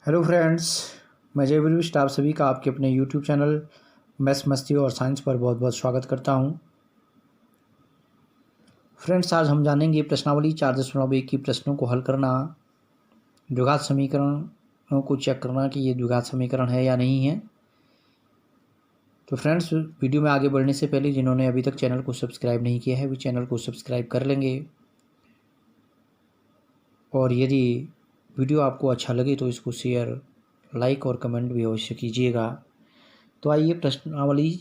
Hello friends, मैं जय विरुष्ट आप सभी का आपके अपने यूट्यूब चैनल मैथ्स मस्ती और साइंस पर बहुत बहुत स्वागत करता हूं। फ्रेंड्स, आज हम जानेंगे प्रश्नावली 4.1 की प्रश्नों को हल करना, द्विघात समीकरणों को चेक करना कि ये द्विघात समीकरण है या नहीं है। तो फ्रेंड्स, वीडियो में आगे बढ़ने से पहले जिन्होंने अभी तक चैनल को सब्सक्राइब नहीं किया है वो चैनल को सब्सक्राइब कर लेंगे, और यदि वीडियो आपको अच्छा लगे तो इसको शेयर, लाइक और कमेंट भी अवश्य कीजिएगा। तो आइए प्रश्नावली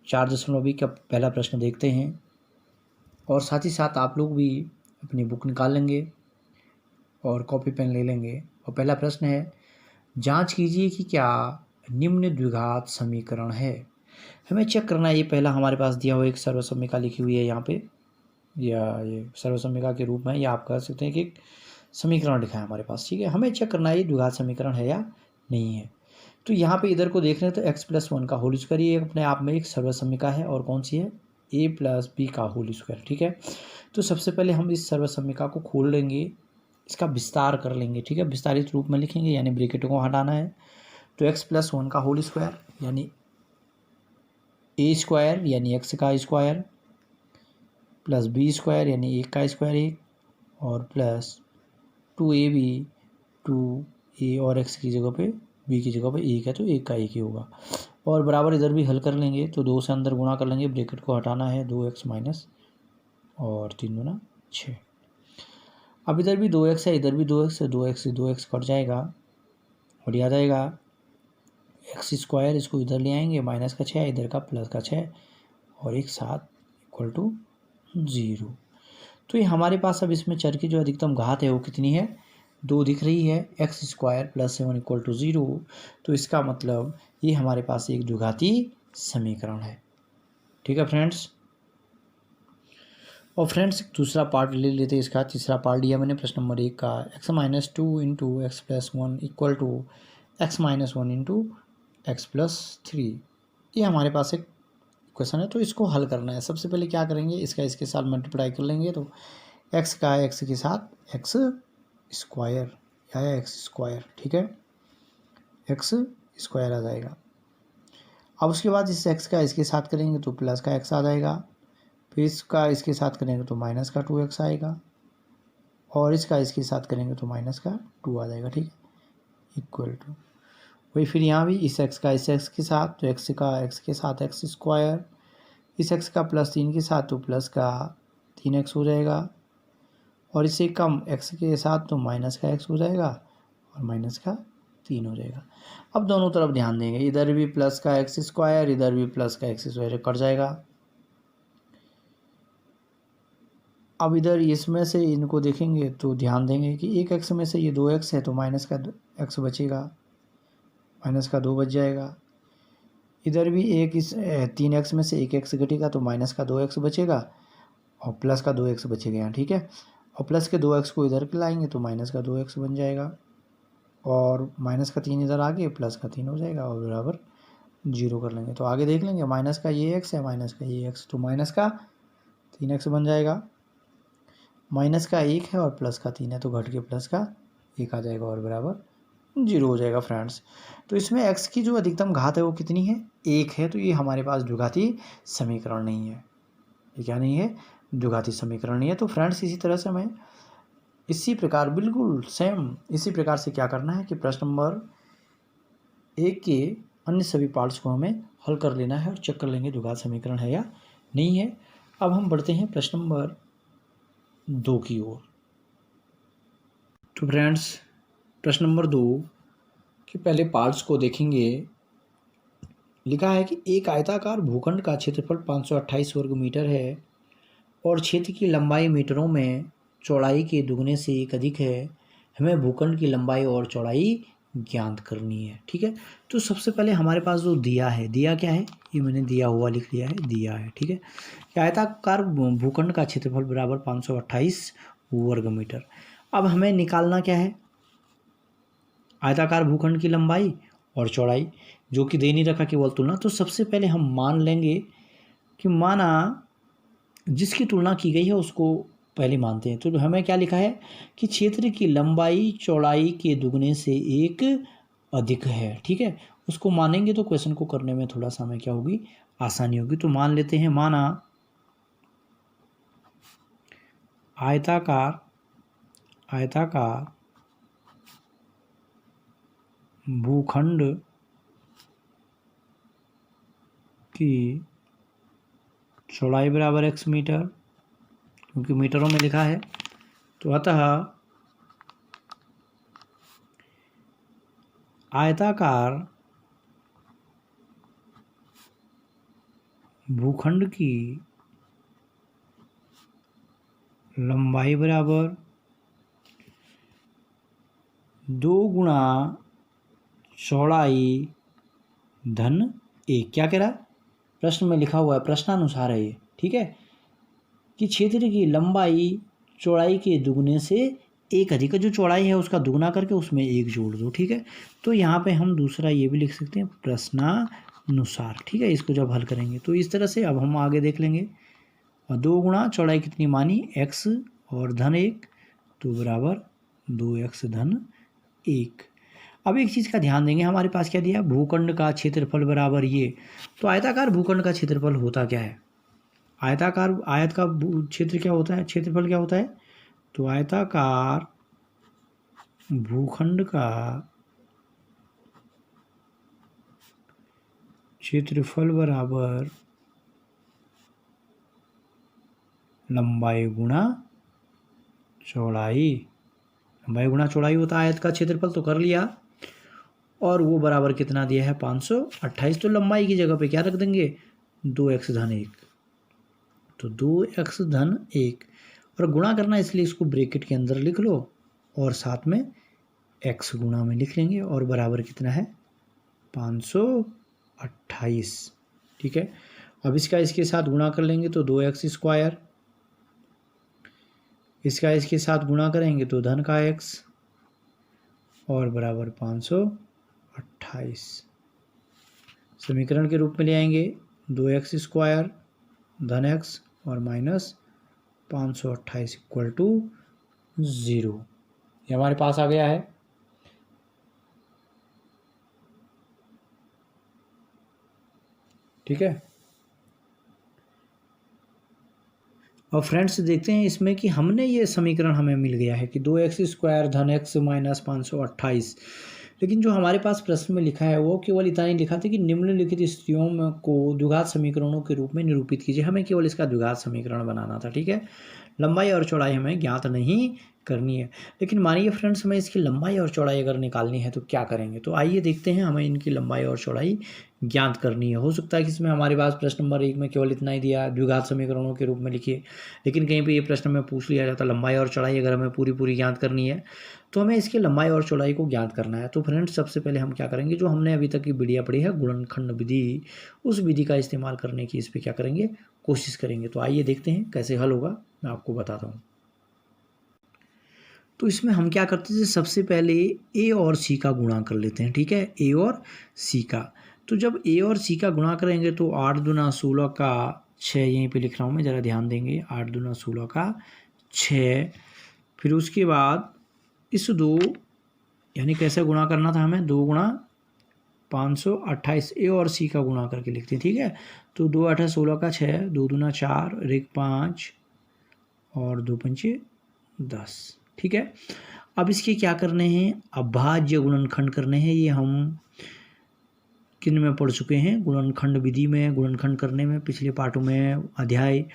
4.2 का पहला प्रश्न देखते हैं, और साथ ही साथ आप लोग भी अपनी बुक निकाल लेंगे और कॉपी पेन ले लेंगे। और पहला प्रश्न है, जांच कीजिए कि क्या निम्न द्विघात समीकरण है। हमें चेक करना है, ये पहला हमारे पास दिया हुआ एक सर्वसम्मिका लिखी हुई है यहाँ पे, या ये सर्वसम्मिका के रूप में, या आप कह सकते हैं कि एक समीकरण लिखा है हमारे पास। ठीक है, हमें चेक करना है ये द्विघात समीकरण है या नहीं है। तो यहाँ पे इधर को देख रहे हैं तो x+1 का होल स्क्वायर ये अपने आप में एक सर्वसम्मिका है, और कौन सी है, a+b का होल स्क्वायर। ठीक है, तो सबसे पहले हम इस सर्वसम्मिका को खोल लेंगे, इसका विस्तार कर लेंगे। ठीक है, विस्तारित रूप में लिखेंगे, यानी ब्रैकेटों को हटाना है। तो x+1 का होल स्क्वायर यानी a स्क्वायर यानी x का स्क्वायर, प्लस b स्क्वायर यानी 1 का स्क्वायर 1, और प्लस 2ab 2a, और x की जगह पे b की जगह पे 1 है तो 1 का 1 ही होगा। और बराबर इधर भी हल कर लेंगे, तो 2 से अंदर गुणा कर लेंगे, ब्रैकेट को हटाना है, 2x माइनस और 3 दूना 6। अब इधर भी 2x है, इधर भी 2x है, 2x से 2x कट जाएगा और याद आएगा x स्क्वायर, इसको इधर ले आएंगे, माइनस का 6 इधर का प्लस का 6 और एक साथ इक्वल टू 0। तो ये हमारे पास अब इसमें चर की जो अधिकतम घात है वो कितनी है, 2 दिख रही है, x square plus 7 equal to 0। तो इसका मतलब ये हमारे पास एक द्विघाती समीकरण है। ठीक है फ्रेंड्स, और फ्रेंड्स दूसरा पार्ट ले लेते हैं इसका। तीसरा पार्ट दिया मैंने प्रश्न नंबर 1 का, x-2 into x+1 equal to x-1 into x+3। ये हमारे पास एक क्वेश्चन है, तो इसको हल करना है। सबसे पहले क्या करेंगे, इसका इसके साथ मल्टीप्लाई कर लेंगे, तो x का x के साथ x स्क्वायर या x स्क्वायर। ठीक है, x स्क्वायर आ जाएगा। अब उसके बाद इस x का इसके साथ करेंगे तो प्लस का x आ जाएगा, फिर इसका इसके साथ करेंगे तो माइनस का 2x आएगा, और इसका इसके साथ करेंगे तो माइनस का 2 आ जाएगा। ठीक है, इक्वल टू वही फिर यहाँ भी इस x का इस x के साथ, तो x का x के साथ x स्क्वायर, इस x का प्लस 3 के साथ तो प्लस का 3x हो जाएगा, और इससे कम x के साथ तो माइनस का x हो जाएगा और माइनस का 3 हो जाएगा। अब दोनों तरफ ध्यान देंगे, इधर भी प्लस का x स्क्वायर, इधर भी प्लस का x स्क्वायर कट जाएगा। अब इधर इसमें से इनको देखेंगे तो ध्यान देंगे कि एक x में से ये 2x है तो माइनस का x बचेगा, माइनस का 2 बच जाएगा। इधर भी एक इस 3x में से एक x घटेगा तो माइनस का 2x बचेगा और प्लस का 2x बचेगा यहाँ। ठीक है, और प्लस के 2x को इधर लाएंगे तो माइनस का 2x बन जाएगा, और माइनस का 3 इधर आगे प्लस का 3 हो जाएगा, और बराबर 0 कर लेंगे। तो आगे देख लेंगे, माइनस का ये x है, माइनस का ये x, तो माइनस का 3x बन जाएगा, माइनस का 1 है और प्लस का 3 है तो घट के प्लस का 1 आ जाएगा, और बराबर 0 हो जाएगा फ्रेंड्स। तो इसमें x की जो अधिकतम घात है वो कितनी है, 1 है। तो ये हमारे पास द्विघाती समीकरण नहीं है। ये क्या नहीं है, द्विघाती समीकरण नहीं है। तो फ्रेंड्स इसी तरह से हमें इसी प्रकार बिल्कुल सेम इसी प्रकार से क्या करना है कि प्रश्न नंबर 1 के अन्य सभी पार्ट्स को हमें हल कर लेना है और चेक कर लेंगे द्विघात समीकरण है या नहीं है। अब हम बढ़ते हैं प्रश्न नंबर 2 की ओर। तो फ्रेंड्स प्रश्न नंबर 2 के पहले पार्ट्स को देखेंगे। लिखा है कि एक आयताकार भूखंड का क्षेत्रफल 528 वर्ग मीटर है और क्षेत्र की लंबाई मीटरों में चौड़ाई के दुगने से एक अधिक है। हमें भूखंड की लंबाई और चौड़ाई ज्ञात करनी है। ठीक है, तो सबसे पहले हमारे पास जो दिया है, दिया क्या है, ये मैंने दिया हुआ लिख लिया है, दिया है। ठीक है, आयताकार भूखंड का क्षेत्रफल बराबर 528 वर्ग मीटर। अब हमें निकालना क्या है, आयताकार भूखंड की लंबाई और चौड़ाई, जो कि दे नहीं रखा केवल तुलना। तो सबसे पहले हम मान लेंगे कि माना जिसकी तुलना की गई है उसको पहले मानते हैं। तो हमें क्या लिखा है कि क्षेत्र की लंबाई चौड़ाई के दुगने से एक अधिक है, ठीक है। उसको मानेंगे तो क्वेश्चन को करने में थोड़ा सा हमें क्या होगी, आसानी होगी। तो मान लेते हैं, माना आयताकार भूखंड की चौड़ाई बराबर x मीटर, क्योंकि मीटरों में लिखा है। तो अतः आयताकार भूखंड की लंबाई बराबर 2 गुणा चौड़ाई धन 1। क्या कह रहा है, प्रश्न में लिखा हुआ है, प्रश्नानुसार है ये, ठीक है, कि क्षेत्र की लंबाई चौड़ाई के दुगने से एक अधिक, जो चौड़ाई है उसका दुगना करके उसमें एक जोड़ दो, ठीक है। तो यहाँ पे हम दूसरा ये भी लिख सकते हैं, प्रश्नानुसार, ठीक है। इसको जब हल करेंगे तो इस तरह से अब हम आगे देख लेंगे। और 2 गुणा चौड़ाई कितनी मानी, x और धन 1, तो बराबर 2x धन 1। अब एक चीज़ का ध्यान देंगे, हमारे पास क्या दिया, भूखंड का क्षेत्रफल बराबर ये। तो आयताकार भूखंड का क्षेत्रफल होता क्या है, आयत का क्षेत्र क्या होता है, क्षेत्रफल क्या होता है। तो आयताकार भूखंड का क्षेत्रफल बराबर लंबाई गुणा चौड़ाई। लंबाई गुणा चौड़ाई होता है आयत का क्षेत्रफल, तो कर लिया। और वो बराबर कितना दिया है, 528। तो लंबाई की जगह पे क्या रख देंगे, 2x धन 1। तो 2x धन 1, और गुणा करना इसलिए इसको ब्रैकेट के अंदर लिख लो और साथ में x गुणा में लिख लेंगे, और बराबर कितना है, 528, ठीक है। अब इसका इसके साथ गुणा कर लेंगे तो 2x स्क्वायर, इसका इसके साथ गुणा करेंगे तो धन का x, और बराबर 528। समीकरण के रूप में ले आएंगे, 2x स्क्वायर धन x और माइनस 528 इक्वल टू 0। ये हमारे पास आ गया है। ठीक है। और फ्रेंड्स देखते हैं इसमें कि हमने ये समीकरण हमें मिल गया है कि 2x स्क्वायर धन x माइनस 528, लेकिन जो हमारे पास प्रश्न में लिखा है वो केवल इतना ही लिखा था कि निम्नलिखित स्थितियों में को द्विघात समीकरणों के रूप में निरूपित कीजिए। हमें केवल इसका द्विघात समीकरण बनाना था, ठीक है। लंबाई और चौड़ाई हमें ज्ञात नहीं करनी है। लेकिन मानिए फ्रेंड्स हमें इसकी लंबाई और चौड़ाई अगर निकालनी है तो क्या करेंगे, तो आइए देखते हैं। हमें इनकी लंबाई और चौड़ाई ज्ञात करनी है। हो सकता है कि इसमें हमारे पास प्रश्न नंबर 1 में केवल इतना ही दिया, द्विघात समीकरणों के रूप में लिखिए, लेकिन कहीं पे ये प्रश्न में पूछ लिया जाता लंबाई और चौड़ाई अगर हमें पूरी ज्ञात करनी है तो हमें इसकी लंबाई और चौड़ाई को ज्ञात करना है। तो फ्रेंड्स सबसे पहले हम क्या करेंगे, जो हमने अभी तक की विधियाँ पढ़ी है गुणनखंड विधि, उस विधि का इस्तेमाल करने की इस पर क्या करेंगे, कोशिश करेंगे। तो आइए देखते हैं कैसे हल होगा, मैं आपको बताता हूँ। तो इसमें हम क्या करते हैं, सबसे पहले ए और सी का गुणा कर लेते हैं, ठीक है, ए और सी का। तो जब ए और सी का गुणा करेंगे तो 8 दूना 16 का 6, यहीं पे लिख रहा हूँ मैं, ज़रा ध्यान देंगे, 8 दूना 16 का 6। फिर उसके बाद इस 2 यानी कैसे गुणा करना था हमें, 2 गुणा 528, ए और सी का गुणा करके लिखते हैं, ठीक है। तो 2 8 16 का 6, 2 दूना 4, 1 5 और 2 पंचे 10, ठीक है। अब इसके क्या करने हैं, अभाज्य गुणनखंड करने हैं। ये हम किन में पढ़ चुके हैं, गुणनखंड विधि में, गुणनखंड करने में पिछले पार्टों में अध्याय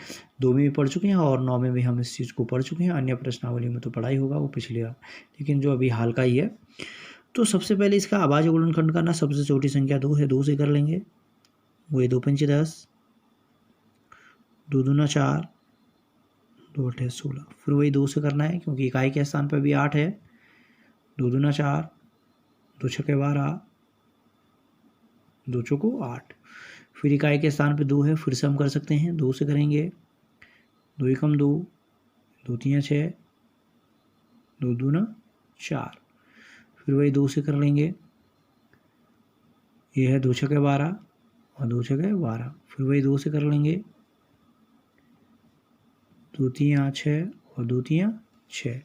2 में भी पढ़ चुके हैं और 9 में भी हम इस चीज़ को पढ़ चुके हैं। अन्य प्रश्नावली में तो पढ़ा ही होगा वो पिछले, लेकिन जो अभी हाल का ही है। तो सबसे पहले इसका अभाज्य गुणनखंड करना, सबसे छोटी संख्या 2 है, 2 से कर लेंगे। वही 2 पंचे 10, 2 दूना 4, 2 8 16। फिर वही 2 से करना है क्योंकि इकाई के स्थान पर भी 8 है। 2 दूना 4, 2 छके 12, 2 चौको 8। फिर इकाई के स्थान पे 2 है, फिर से हम कर सकते हैं, 2 से करेंगे, 2 एकम 2, 2 तियां 6, 2 दूना 4। फिर वही 2 से कर लेंगे, ये है 2 छके 12 और 2 छके 12। फिर वही 2 से कर लेंगे, 2 तियां 6 और 2 3 6।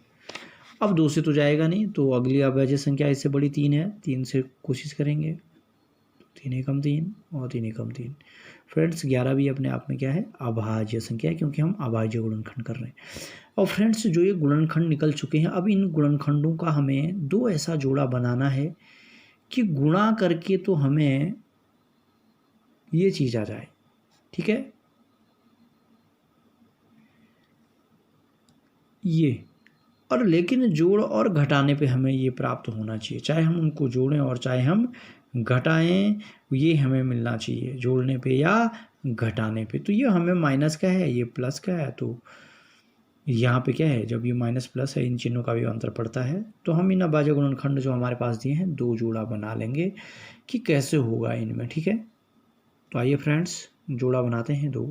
अब 2 से तो जाएगा नहीं, तो अगली अभाज्य संख्या इससे बड़ी 3 है, 3 से कोशिश करेंगे, 3 एकम 3 और 3 एकम 3। फ्रेंड्स 11 भी अपने आप में क्या है, अभाज्य संख्या है, क्योंकि हम अभाज्य गुणनखंड कर रहे हैं। और फ्रेंड्स जो ये गुणनखंड निकल चुके हैं, अब इन गुणनखंडों का हमें 2 ऐसा जोड़ा बनाना है कि गुणा करके तो हमें ये चीज़ आ जाए, ठीक है, ये। और लेकिन जोड़ और घटाने पे हमें ये प्राप्त होना चाहिए, चाहे हम उनको जोड़ें और चाहे हम घटाएं, ये हमें मिलना चाहिए जोड़ने पे या घटाने पे। तो ये हमें माइनस का है, ये प्लस का है, तो यहाँ पे क्या है, जब ये माइनस प्लस है इन चिन्हों का भी अंतर पड़ता है। तो हम इन अभाज्य गुणनखंड जो हमारे पास दिए हैं 2 जोड़ा बना लेंगे कि कैसे होगा इनमें, ठीक है। तो आइए फ्रेंड्स जोड़ा बनाते हैं 2।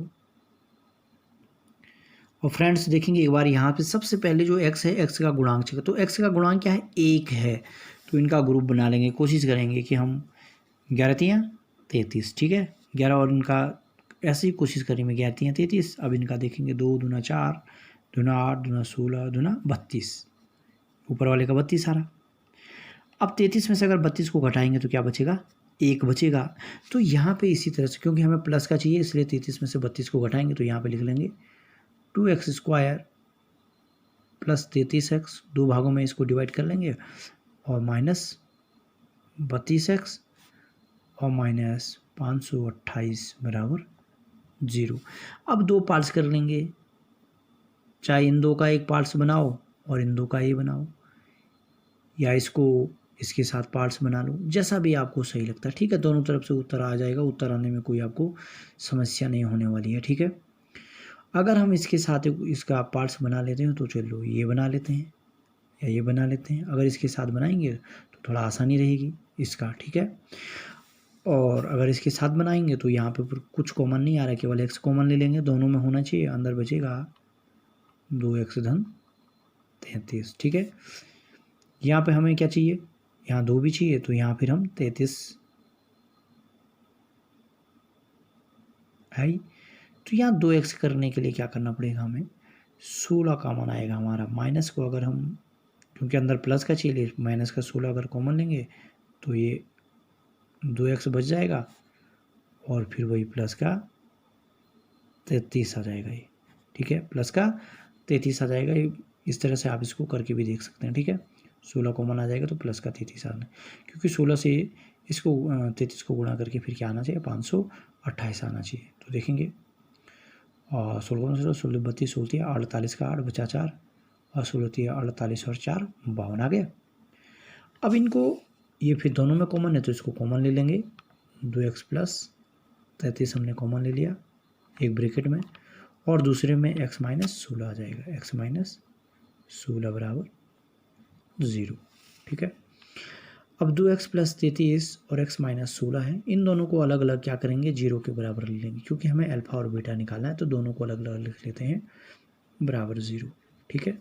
और फ्रेंड्स देखेंगे एक बार यहाँ पे सबसे पहले जो x है, x का गुणांक चाहिए, तो x का गुणांक क्या है, 1 है। तो इनका ग्रुप बना लेंगे, कोशिश करेंगे कि हम 11 तियाँ 33, ठीक है, 11 और इनका ऐसे ही कोशिश करेंगे 11 तियाँ 33। अब इनका देखेंगे 2 दूना 4, दूना 8, दूना 16, दूना 32, ऊपर वाले का 32 आ रहा। अब 33 में से अगर 32 को घटाएंगे तो क्या बचेगा, 1 बचेगा। तो यहाँ पे इसी तरह से, क्योंकि हमें प्लस का चाहिए इसलिए 33 में से 32 को घटाएंगे, तो यहाँ पे लिख लेंगे 2x² प्लस 33x, 2 भागों में इसको डिवाइड कर लेंगे, और माइनस 32x और माइनस 528 बराबर 0। अब 2 पार्ट्स कर लेंगे, चाहे इन 2 का एक पार्ट्स बनाओ और इन 2 का ये बनाओ, या इसको इसके साथ पार्ट्स बना लो, जैसा भी आपको सही लगता है, ठीक है। दोनों तरफ से उत्तर आ जाएगा, उत्तर आने में कोई आपको समस्या नहीं होने वाली है, ठीक है। अगर हम इसके साथ इसका पार्ट्स बना लेते हैं तो चलो ये बना लेते हैं या ये बना लेते हैं। अगर इसके साथ बनाएंगे तो थोड़ा आसानी रहेगी इसका, ठीक है। और अगर इसके साथ बनाएंगे तो यहाँ पे कुछ कॉमन नहीं आ रहा है, केवल x कॉमन ले लेंगे, दोनों में होना चाहिए, अंदर बचेगा 2x धन 33, ठीक है। यहाँ पे हमें क्या चाहिए, यहाँ 2 भी चाहिए, तो यहाँ फिर हम 33 है। तो यहाँ 2x करने के लिए क्या करना पड़ेगा, हमें 16 कॉमन आएगा हमारा। माइनस को अगर हम, क्योंकि अंदर प्लस का चाहिए, माइनस का 16 अगर कॉमन लेंगे तो ये 2x बच जाएगा, और फिर वही प्लस का 33 आ जाएगा ये, ठीक है, प्लस का 33 आ जाएगा। इस तरह से आप इसको करके भी देख सकते हैं, ठीक है। 16 कॉमन आ जाएगा तो प्लस का 33 आना, क्योंकि 16 से इसको 33 को गुणा करके फिर क्या आना चाहिए, 528 आना चाहिए। तो देखेंगे, और 16 16 32 16 48 का 8 बचा 4, और 16 48 और 4 52 आ गया। अब इनको ये फिर दोनों में कॉमन है तो इसको कॉमन ले लेंगे, 2x प्लस 33 हमने कॉमन ले लिया एक ब्रैकेट में, और दूसरे में x माइनस 16 आ जाएगा, x माइनस 16 बराबर 0, ठीक है। अब 2x प्लस 33 और x माइनस 16 है, इन दोनों को अलग अलग क्या करेंगे, 0 के बराबर ले लेंगे, क्योंकि हमें अल्फा और बीटा निकालना है, तो दोनों को अलग अलग लिख लेते हैं बराबर 0, ठीक है।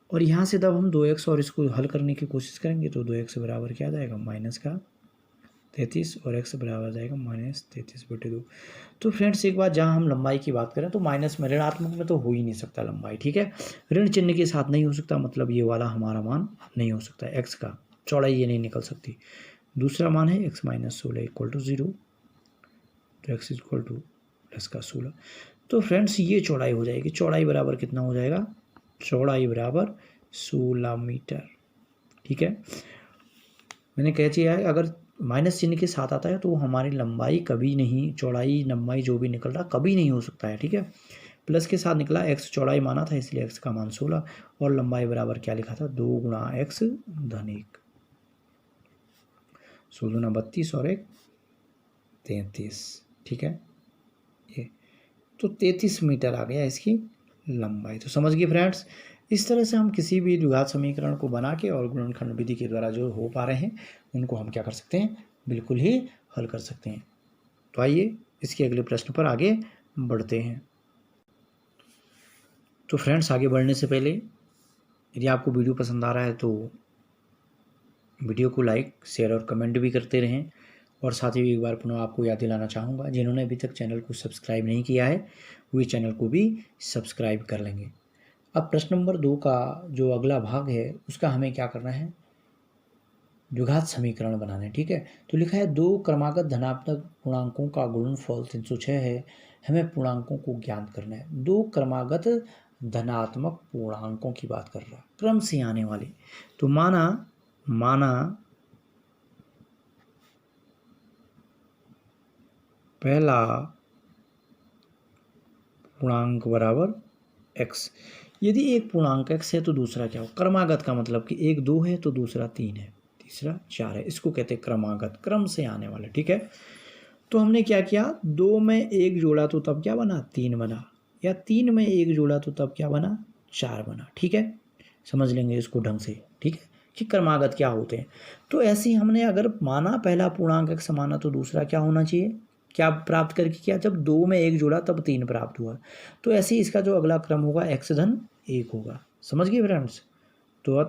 और यहाँ से जब हम 2x और इसको हल करने की कोशिश करेंगे तो 2x बराबर क्या आ जाएगा, माइनस का 33, और x बराबर आ जाएगा माइनस 33/2। तो फ्रेंड्स एक बात, जहाँ हम लंबाई की बात करें तो माइनस में, ऋणात्मक में तो हो ही नहीं सकता लंबाई, ठीक है। ऋण चिन्ह के साथ नहीं हो सकता, मतलब ये वाला हमारा मान नहीं हो सकता, x का चौड़ाई ये नहीं निकल सकती। दूसरा मान है x माइनस 16 इक्वल टू 0, तो x इक्वल टू प्लस का 16। तो फ्रेंड्स ये चौड़ाई हो जाएगी, चौड़ाई बराबर कितना हो जाएगा, चौड़ाई बराबर 16 मीटर, ठीक है। मैंने कह दिया है, अगर माइनस चिन्ह के साथ आता है तो हमारी लंबाई कभी नहीं, चौड़ाई लंबाई जो भी निकल रहा कभी नहीं हो सकता है, ठीक है। प्लस के साथ निकला, x चौड़ाई माना था इसलिए x का मान 16, और लंबाई बराबर क्या लिखा था, 2 गुणा x धन 1, 16 गुना 32 और 1 33, ठीक है। ये तो 33 मीटर आ गया इसकी लंबाई। तो समझ गए फ्रेंड्स, इस तरह से हम किसी भी द्विघात समीकरण को बना के और गुणनखंड विधि के द्वारा जो हो पा रहे हैं उनको हम क्या कर सकते हैं, बिल्कुल ही हल कर सकते हैं। तो आइए इसके अगले प्रश्न पर आगे बढ़ते हैं। तो फ्रेंड्स आगे बढ़ने से पहले यदि आपको वीडियो पसंद आ रहा है तो वीडियो को लाइक शेयर और कमेंट भी करते रहें, और साथ ही एक बार पुनः आपको याद दिलाना चाहूँगा, जिन्होंने अभी तक चैनल को सब्सक्राइब नहीं किया है वे चैनल को भी सब्सक्राइब कर लेंगे। अब प्रश्न नंबर 2 का जो अगला भाग है उसका हमें क्या करना है, द्विघात समीकरण बनाना है। ठीक है, तो लिखा है 2 क्रमागत धनात्मक पूर्णांकों का गुणनफल 306 है, हमें पूर्णांकों को ज्ञात करना है। 2 क्रमागत धनात्मक पूर्णांकों की बात कर रहा है, क्रम से आने वाले। तो माना पहला पूर्णांक बराबर x। यदि एक पूर्णांक x है तो दूसरा क्या हो, क्रमागत का मतलब कि एक 2 है तो दूसरा 3 है, तीसरा 4 है, इसको कहते हैं क्रमागत, क्रम से आने वाले। ठीक है, तो हमने क्या किया, 2 में 1 जोड़ा तो तब क्या बना, 3 बना, या 3 में 1 जोड़ा तो तब क्या बना, 4 बना। ठीक है, समझ लेंगे इसको ढंग से। ठीक है, कि क्रमागत क्या होते हैं। तो ऐसे ही हमने अगर माना पहला पूर्णांक x माना तो दूसरा क्या होना चाहिए, क्या प्राप्त करके किया, जब 2 में 1 जोड़ा तब 3 प्राप्त हुआ। तो ऐसे ही इसका जो अगला क्रम होगा x धन 1 होगा। समझ गए फ्रेंड्स। तो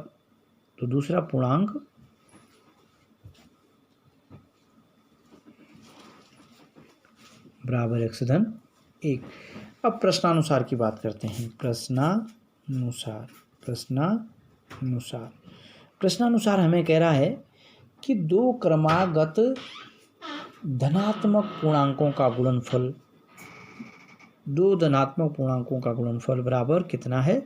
दूसरा पूर्णांक बराबर x धन 1। अब प्रश्नानुसार की बात करते हैं। प्रश्नानुसार हमें कह रहा है कि 2 क्रमागत धनात्मक पूर्णांकों का गुणनफल, 2 धनात्मक पूर्णांकों का गुणनफल बराबर कितना है,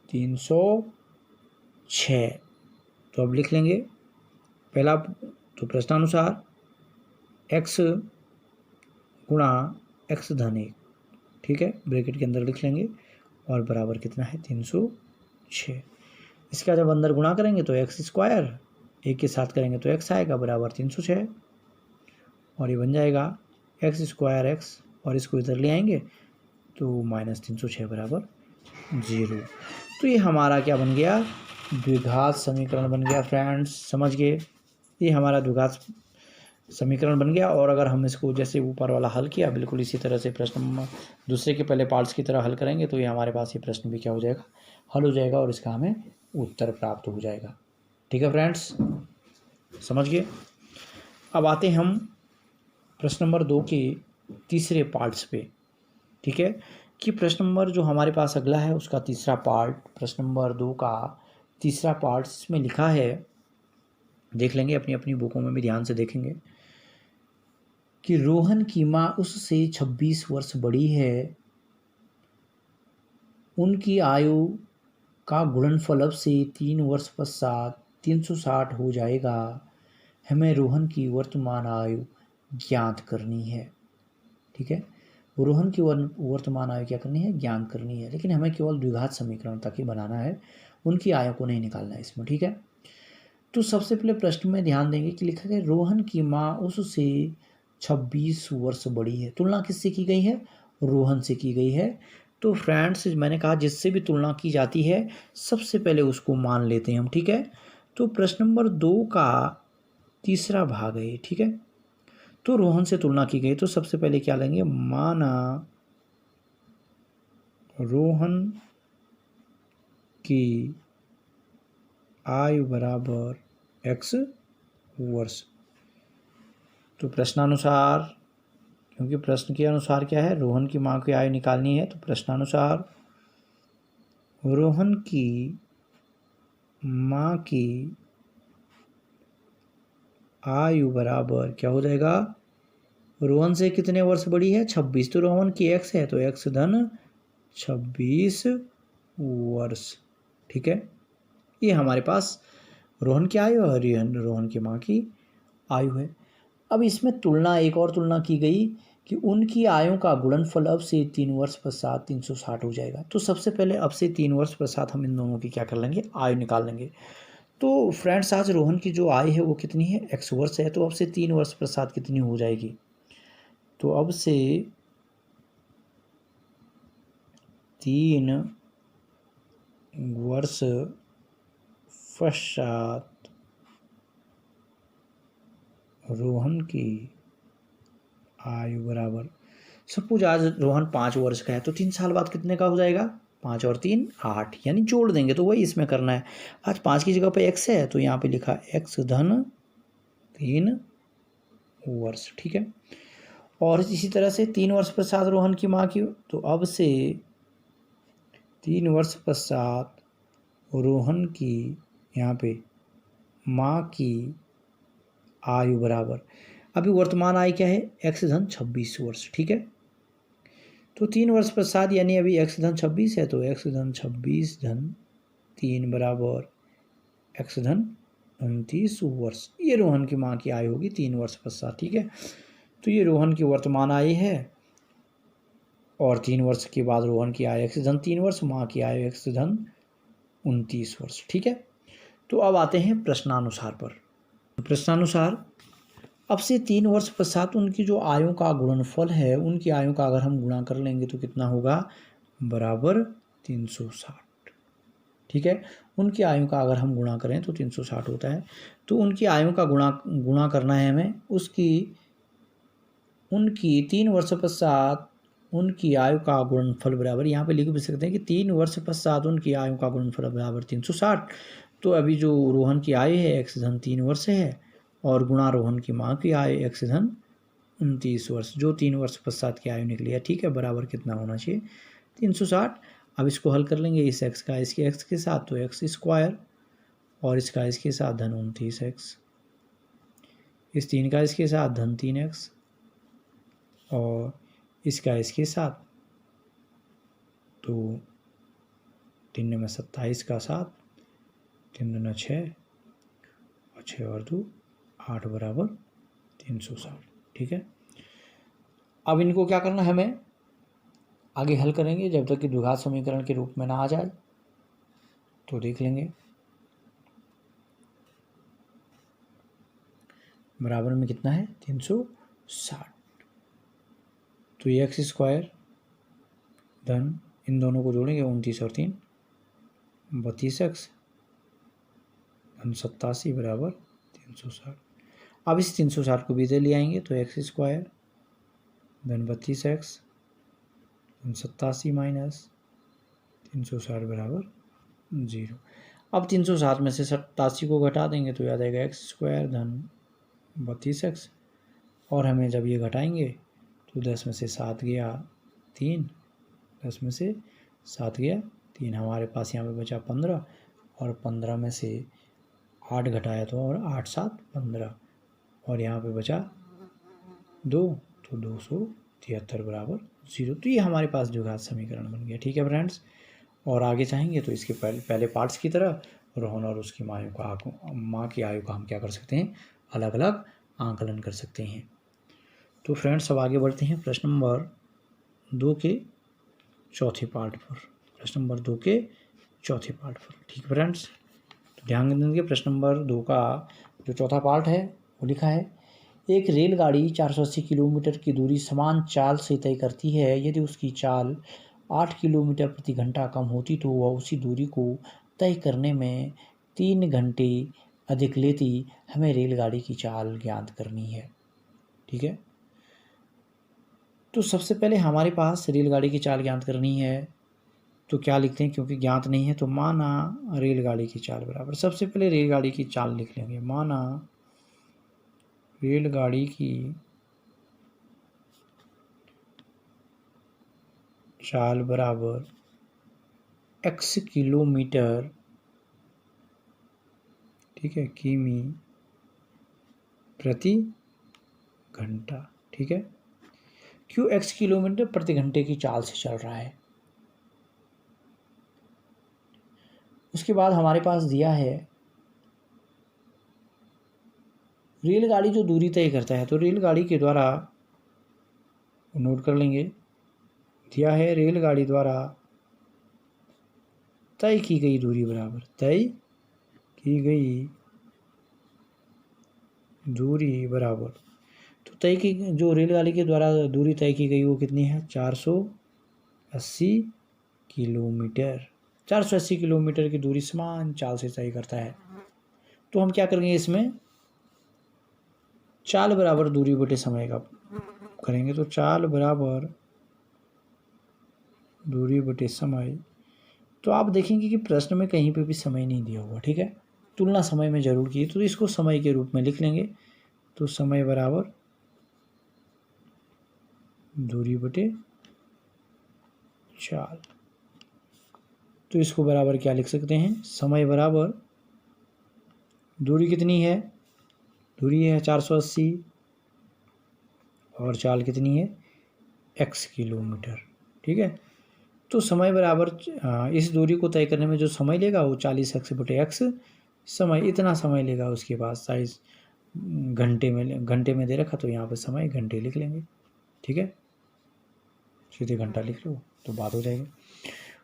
306। तो अब लिख लेंगे पहला, तो प्रश्नानुसार x गुणा x धन 1। ठीक है, ब्रैकेट के अंदर लिख लेंगे, और बराबर कितना है, 306। इसका जब अंदर गुणा करेंगे तो x स्क्वायर, एक के साथ करेंगे तो x आएगा बराबर 306, और ये बन जाएगा x स्क्वायर x, और इसको इधर ले आएंगे तो -306 बराबर 0। तो ये हमारा क्या बन गया, द्विघात समीकरण बन गया फ्रेंड्स। समझ गए, ये हमारा द्विघात समीकरण बन गया। और अगर हम इसको जैसे ऊपर वाला हल किया, बिल्कुल इसी तरह से प्रश्न दूसरे के पहले पार्ट्स की तरह हल करेंगे तो ये हमारे पास ये प्रश्न भी क्या हो जाएगा, हल हो जाएगा, और इसका हमें उत्तर प्राप्त हो जाएगा। ठीक है फ्रेंड्स, समझ गए। अब आते हैं हम प्रश्न नंबर 2 के तीसरे पार्ट्स पे। ठीक है, कि प्रश्न नंबर जो हमारे पास अगला है उसका तीसरा पार्ट, प्रश्न नंबर 2 का तीसरा पार्ट, इसमें लिखा है, देख लेंगे अपनी अपनी बुकों में भी ध्यान से देखेंगे, कि रोहन की माँ उससे 26 वर्ष बड़ी है, उनकी आयु का गुणनफल अब से 3 वर्ष पश्चात 360 हो जाएगा, हमें रोहन की वर्तमान आयु ज्ञात करनी है। ठीक है, रोहन की वर्तमान आयु क्या करनी है, ज्ञात करनी है, लेकिन हमें केवल द्विघात समीकरण तक ही बनाना है, उनकी आयु को नहीं निकालना है इसमें। ठीक है, तो सबसे पहले प्रश्न में ध्यान देंगे कि लिखा है रोहन की माँ उससे 26 वर्ष बड़ी है। तुलना किससे की गई है, रोहन से की गई है। तो फ्रेंड्स मैंने कहा जिससे भी तुलना की जाती है सबसे पहले उसको मान लेते हैं हम। ठीक है, तो प्रश्न नंबर 2 का तीसरा भाग है। ठीक है, तो रोहन से तुलना की गई, तो सबसे पहले क्या लेंगे, माना रोहन की आयु बराबर x वर्ष। तो प्रश्नानुसार, क्योंकि प्रश्न के अनुसार क्या है, रोहन की माँ की आयु निकालनी है, तो प्रश्नानुसार रोहन की माँ की आयु बराबर क्या हो जाएगा, रोहन से कितने वर्ष बड़ी है, 26, तो रोहन की x है तो x धन 26 वर्ष। ठीक है, ये हमारे पास रोहन की आयु और रोहन की माँ की आयु है। अब इसमें तुलना, एक और तुलना की गई कि उनकी आयु का गुणनफल अब से 3 वर्ष पश्चात 360 हो जाएगा। तो सबसे पहले अब से 3 वर्ष पश्चात हम इन दोनों की क्या कर लेंगे, आयु निकाल लेंगे। तो फ्रेंड्स आज रोहन की जो आयु है वो कितनी है, x वर्ष है, तो अब से 3 वर्ष पश्चात कितनी हो जाएगी, तो अब से 3 वर्ष पश्चात रोहन की आयु बराबर, सपोज आज रोहन 5 वर्ष का है तो 3 साल बाद कितने का हो जाएगा, 5 और 3 8, यानी जोड़ देंगे, तो वही इसमें करना है। आज 5 की जगह पे x है तो यहाँ पे लिखा x धन 3 वर्ष। ठीक है, और इसी तरह से 3 वर्ष पश्चात रोहन की माँ की, तो अब से 3 वर्ष पश्चात रोहन की यहाँ पे माँ की आयु बराबर, अभी वर्तमान आयु क्या है, x धन 26 वर्ष, ठीक है। तो 3 वर्ष पश्चात यानी अभी x धन 26 है, तो x धन 26 धन 3 बराबर x धन 29 वर्ष। ये रोहन की माँ की आयु होगी 3 वर्ष पश्चात, ठीक है। तो ये रोहन की वर्तमान आयु है और 3 वर्ष के बाद रोहन की आयु x धन 3 वर्ष, माँ की आयु x धन 29 वर्ष, ठीक है। तो अब आते हैं प्रश्नानुसार पर। प्रश्नानुसार अब से 3 वर्ष पश्चात उनकी जो आयु का गुणनफल है, उनकी आयु का अगर हम गुणा कर लेंगे तो कितना होगा, बराबर 360, ठीक है। उनकी आयु का अगर हम गुणा करें तो 360 होता है। तो उनकी आयु का गुणा करना है हमें, उनकी 3 वर्ष पश्चात उनकी आयु का गुणनफल बराबर, यहाँ पे लिख भी सकते हैं कि 3 वर्ष पश्चात उनकी आयु का गुणनफल बराबर 360। तो अभी जो रोहन की आयु है x धन 3 वर्ष है और गुणा रोहन की माँ की आयु x धन 29 वर्ष, जो 3 वर्ष पश्चात की आयु निकली है, ठीक है। बराबर कितना होना चाहिए, 360। अब इसको हल कर लेंगे, इस x का इसके x के साथ तो x स्क्वायर और इसका इसके साथ धन 29x, इस 3 का इसके साथ धन 3x और इसका इसके साथ, तो 3 में 27 का 7, 3 दूना 6 और 6 और 2 8 बराबर 360, ठीक है। अब इनको क्या करना है, हमें आगे हल करेंगे जब तक कि द्विघात समीकरण के रूप में ना आ जाए, तो देख लेंगे। बराबर में कितना है, 360। तो ये x स्क्वायर धन इन दोनों को जोड़ेंगे 29 और 3 32x धन 87 बराबर 360। अब इस 360 को भी इधर ले आएंगे तो x स्क्वायर धन 32x धन 87 माइनस 360 बराबर 0। अब 360 में से 87 को घटा देंगे तो याद आएगा x स्क्वायर धन 32x, और हमें जब ये घटाएंगे तो 10 में से 7 गया 3, 10 में से 7 गया 3, हमारे पास यहाँ पे बचा 15 और 15 में से 8 घटाया तो और 8 7 15 और यहाँ पे बचा 2, तो 273 बराबर 0। तो ये हमारे पास द्विघात समीकरण बन गया, ठीक है फ्रेंड्स। और आगे चाहेंगे तो इसके पहले पार्ट्स की तरह रोहन और उसकी माँ की आयु का हम क्या कर सकते हैं, अलग अलग आंकलन कर सकते हैं। तो फ्रेंड्स अब आगे बढ़ते हैं प्रश्न नंबर 2 के चौथे पार्ट पर, प्रश्न नंबर 2 के चौथे पार्ट पर, ठीक फ्रेंड्स। तो ध्यान देंगे, प्रश्न नंबर 2 का जो चौथा पार्ट है वो लिखा है, एक रेलगाड़ी 480 किलोमीटर की दूरी समान चाल से तय करती है। यदि उसकी चाल 8 किलोमीटर प्रति घंटा कम होती तो वह उसी दूरी को तय करने में 3 घंटे अधिक लेती। हमें रेलगाड़ी की चाल ज्ञात करनी है, ठीक है। तो सबसे पहले हमारे पास रेलगाड़ी की चाल ज्ञात करनी है, तो क्या लिखते हैं, क्योंकि ज्ञात नहीं है तो माना रेलगाड़ी की चाल बराबर, सबसे पहले रेलगाड़ी की चाल लिख लेंगे, माना रेलगाड़ी की चाल बराबर x किलोमीटर, ठीक है, किमी प्रति घंटा, ठीक है। क्यों x किलोमीटर प्रति घंटे की चाल से चल रहा है। उसके बाद हमारे पास दिया है रेलगाड़ी जो दूरी तय करता है, तो रेलगाड़ी के द्वारा नोट कर लेंगे, दिया है रेलगाड़ी द्वारा तय की गई दूरी बराबर, तय की गई दूरी बराबर, तो तय की जो रेलगाड़ी के द्वारा दूरी तय की गई वो कितनी है, 480 किलोमीटर। 480 किलोमीटर की दूरी समान चाल से तय करता है। तो हम क्या करेंगे, इसमें चाल बराबर दूरी बटे समय का करेंगे, तो चाल बराबर दूरी बटे समय। तो आप देखेंगे कि प्रश्न में कहीं पे भी समय नहीं दिया हुआ, ठीक है, तुलना समय में जरूर की, तो इसको समय के रूप में लिख लेंगे। तो समय बराबर दूरी बटे चाल, तो इसको बराबर क्या लिख सकते हैं, समय बराबर दूरी कितनी है, दूरी है 480 और चाल कितनी है x किलोमीटर। ठीक है, तो समय बराबर इस दूरी को तय करने में जो समय लेगा वो 40x/x समय, इतना समय लेगा उसके पास। साइज घंटे में दे रखा तो यहाँ पे समय घंटे लिख लेंगे। ठीक है, सीधे घंटा लिख लो तो बात हो जाएगी।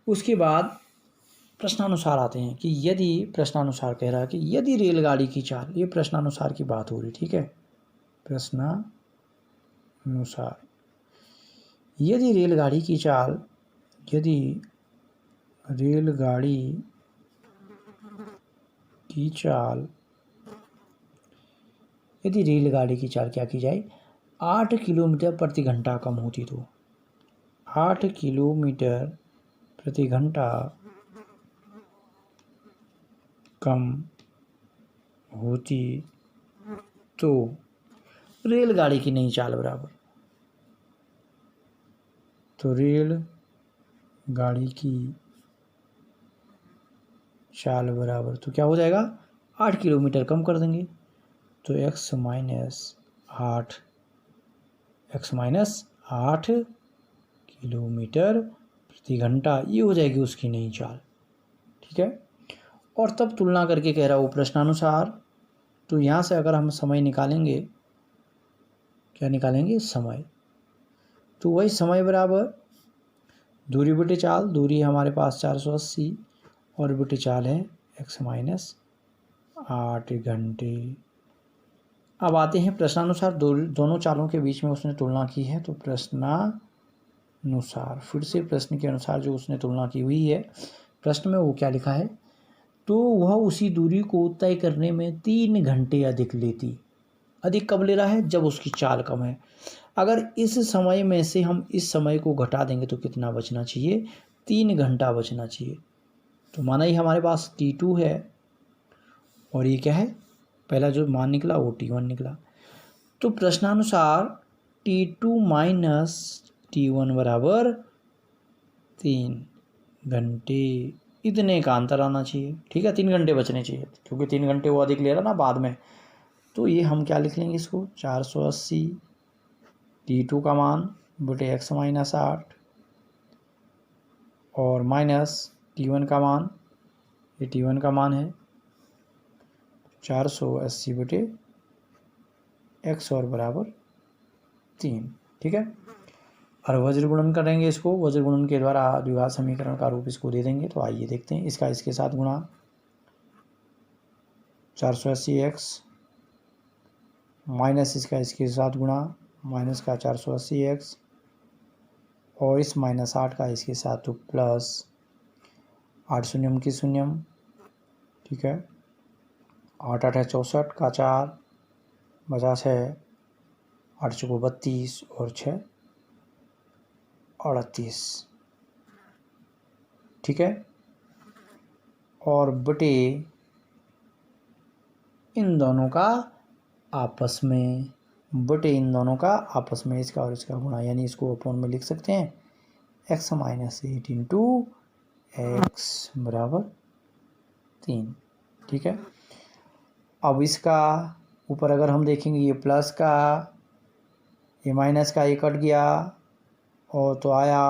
उसके बाद प्रश्नानुसार आते हैं कि यदि प्रश्नानुसार कह रहा है कि यदि रेलगाड़ी की चाल, ये प्रश्नानुसार की बात हो रही। ठीक है, प्रश्नानुसार यदि रेलगाड़ी की चाल, यदि रेलगाड़ी की चाल, यदि रेलगाड़ी की चाल क्या की जाए, 8 किलोमीटर प्रति घंटा कम होती तो, 8 किलोमीटर प्रति घंटा कम होती तो रेलगाड़ी की नई चाल बराबर, तो रेलगाड़ी की चाल बराबर तो क्या हो जाएगा, 8 किलोमीटर कम कर देंगे तो x माइनस 8 किलोमीटर प्रति घंटा, ये हो जाएगी उसकी नई चाल। ठीक है, और तब तुलना करके कह रहा हूँ प्रश्नानुसार, तो यहाँ से अगर हम समय निकालेंगे, क्या निकालेंगे, समय, तो वही समय बराबर दूरी बटे चाल, दूरी हमारे पास 480 और बटे चाल है x माइनस 8 घंटे। अब आते हैं प्रश्नानुसार, दोनों चालों के बीच में उसने तुलना की है, तो प्रश्नानुसार फिर से प्रश्न के अनुसार जो उसने तुलना की हुई है प्रश्न में, वो क्या लिखा है, तो वह उसी दूरी को तय करने में 3 घंटे अधिक लेती। अधिक कब ले रहा है, जब उसकी चाल कम है। अगर इस समय में से हम इस समय को घटा देंगे तो कितना बचना चाहिए, 3 घंटा बचना चाहिए। तो माना ही हमारे पास T2 है और ये क्या है, पहला जो मान निकला वो T1 निकला, तो प्रश्नानुसार T2 माइनस T1 बराबर 3 घंटे, इतने का अंतर आना चाहिए। ठीक है, 3 घंटे बचने चाहिए, क्योंकि 3 घंटे वो अधिक ले रहा ना बाद में, तो ये हम क्या लिख लेंगे, इसको 480 T2 का मान बटे x माइनस 8 और माइनस T1 का मान, ये T1 का मान है 480 बटे x और बराबर 3। ठीक है, और वज्र गुणन करेंगे इसको, वज्र गुणन के द्वारा द्विघात समीकरण का रूप इसको दे देंगे। तो आइए देखते हैं, इसका इसके साथ गुणा 480x माइनस इसका इसके साथ गुणा माइनस का 480x और इस माइनस 8 का इसके साथ तो प्लस 8 शून्यम की शून्यम। ठीक है, 8 8 है 64 का 4 बचा 6, 8 चौको 32 और 6 38। ठीक है, और बटे इन दोनों का आपस में, बटे इन दोनों का आपस में इसका और इसका गुणा, यानी इसको अपॉन में लिख सकते हैं x माइनस 8 इंटू एक्स बराबर 3। ठीक है, अब इसका ऊपर अगर हम देखेंगे, ये प्लस का, ये माइनस का, ये कट गया और तो आया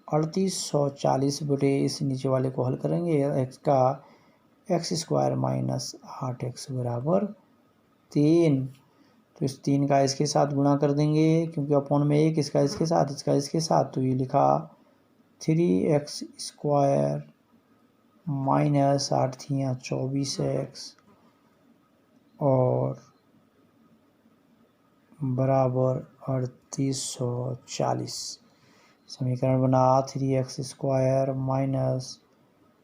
3840 बटे, इस नीचे वाले को हल करेंगे x का x स्क्वायर माइनस 8x बराबर 3। तो इस 3 का इसके साथ गुणा कर देंगे, क्योंकि अपॉन में 1, इसका इसके साथ, इसका इसके साथ, तो ये लिखा 3x स्क्वायर माइनस 8 थी 24x और बराबर 3840। समीकरण बना 3x स्क्वायर माइनस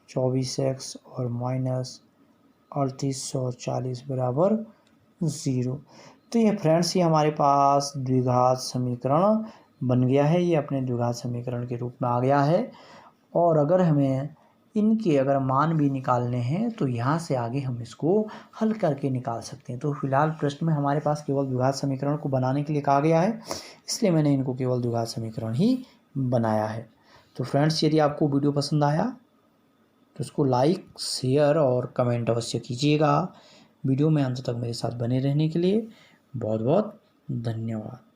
24x और माइनस 3840 बराबर 0। तो ये फ्रेंड्स, ये हमारे पास द्विघात समीकरण बन गया है, ये अपने द्विघात समीकरण के रूप में आ गया है। और अगर हमें इनके अगर मान भी निकालने हैं तो यहाँ से आगे हम इसको हल करके निकाल सकते हैं। तो फिलहाल प्रश्न में हमारे पास केवल द्विघात समीकरण को बनाने के लिए कहा गया है, इसलिए मैंने इनको केवल द्विघात समीकरण ही बनाया है। तो फ्रेंड्स, यदि आपको वीडियो पसंद आया तो उसको लाइक, शेयर और कमेंट अवश्य कीजिएगा। वीडियो में अंत तक मेरे साथ बने रहने के लिए बहुत बहुत धन्यवाद।